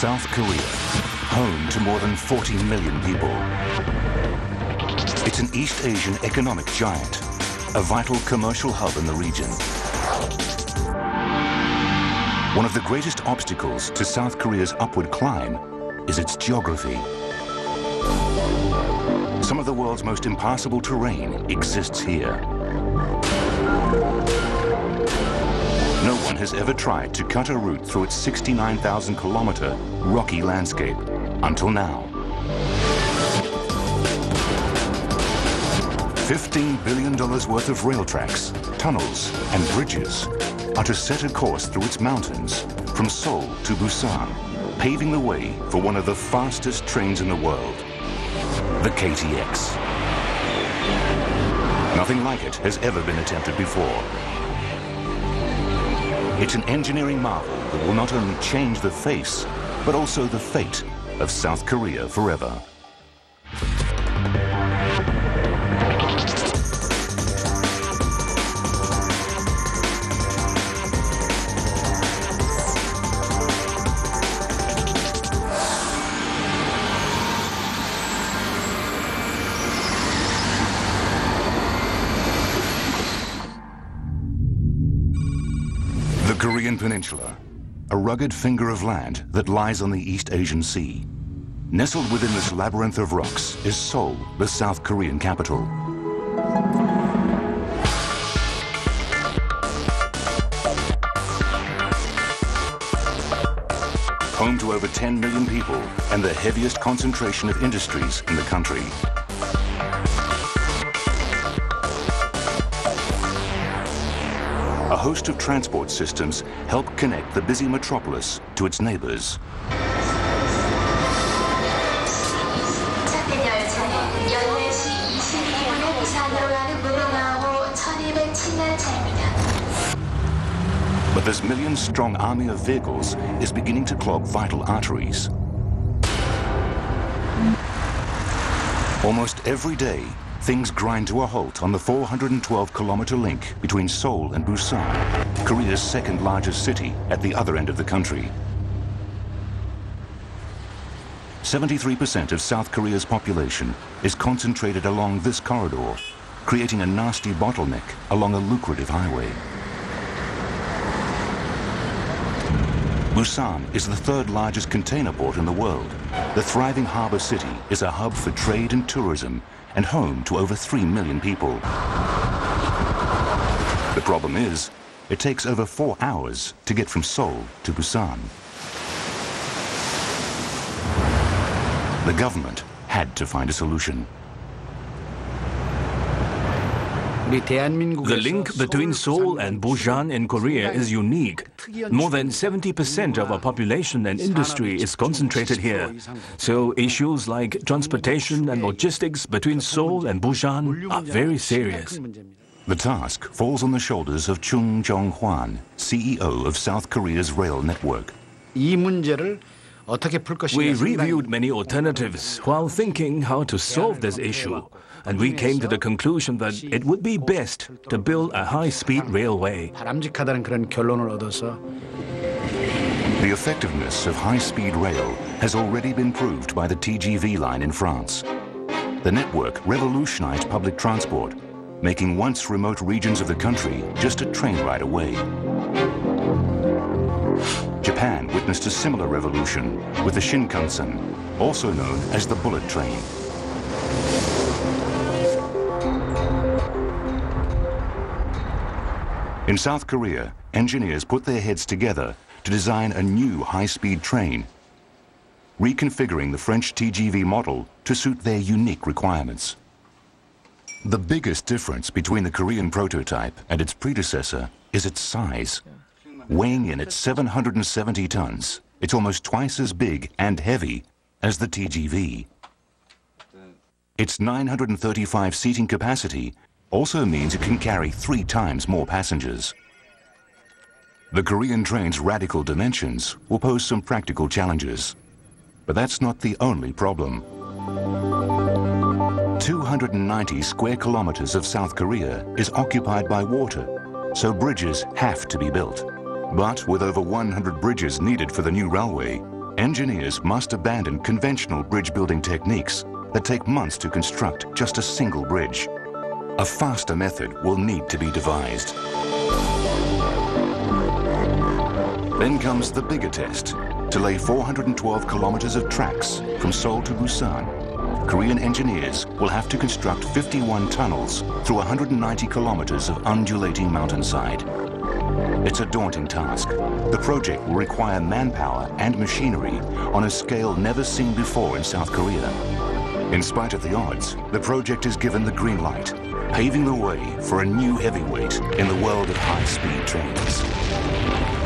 South Korea, home to more than 40 million people. It's an East Asian economic giant, a vital commercial hub in the region. One of the greatest obstacles to South Korea's upward climb is its geography. Some of the world's most impassable terrain exists here. No one has ever tried to cut a route through its 69,000-kilometer rocky landscape until now. $15 billion worth of rail tracks, tunnels, and bridges are to set a course through its mountains from Seoul to Busan, paving the way for one of the fastest trains in the world, the KTX. Nothing like it has ever been attempted before. It's an engineering marvel that will not only change the face, but also the fate of South Korea forever. The Korean Peninsula, a rugged finger of land that lies on the East Asian Sea. Nestled within this labyrinth of rocks is Seoul, the South Korean capital. Home to over 10 million people and the heaviest concentration of industries in the country. A host of transport systems help connect the busy metropolis to its neighbors. But this million-strong army of vehicles is beginning to clog vital arteries. Almost every day, things grind to a halt on the 412-kilometer link between Seoul and Busan, Korea's second-largest city at the other end of the country. 73% of South Korea's population is concentrated along this corridor, creating a nasty bottleneck along a lucrative highway. Busan is the third-largest container port in the world. The thriving harbor city is a hub for trade and tourism, and home to over 3 million people. The problem is, it takes over 4 hours to get from Seoul to Busan. The government had to find a solution. The link between Seoul and Busan in Korea is unique. More than 70% of our population and industry is concentrated here. So issues like transportation and logistics between Seoul and Busan are very serious. The task falls on the shoulders of Chung Jong-hwan, CEO of South Korea's rail network. We reviewed many alternatives while thinking how to solve this issue. And we came to the conclusion that it would be best to build a high-speed railway. The effectiveness of high-speed rail has already been proved by the TGV line in France. The network revolutionized public transport, making once remote regions of the country just a train ride away. Japan witnessed a similar revolution with the Shinkansen, also known as the bullet train. In South Korea, engineers put their heads together to design a new high-speed train, reconfiguring the French TGV model to suit their unique requirements. The biggest difference between the Korean prototype and its predecessor is its size. Weighing in at 770 tons, it's almost twice as big and heavy as the TGV. Its 935 seating capacity also means it can carry 3 times more passengers. The Korean train's radical dimensions will pose some practical challenges. But that's not the only problem. 290 square kilometers of South Korea is occupied by water, so bridges have to be built. But with over 100 bridges needed for the new railway, engineers must abandon conventional bridge building techniques that take months to construct just a single bridge. A faster method will need to be devised. Then comes the bigger test, to lay 412 kilometers of tracks from Seoul to Busan. Korean engineers will have to construct 51 tunnels through 190 kilometers of undulating mountainside. It's a daunting task. The project will require manpower and machinery on a scale never seen before in South Korea. In spite of the odds, the project is given the green light, paving the way for a new heavyweight in the world of high-speed trains.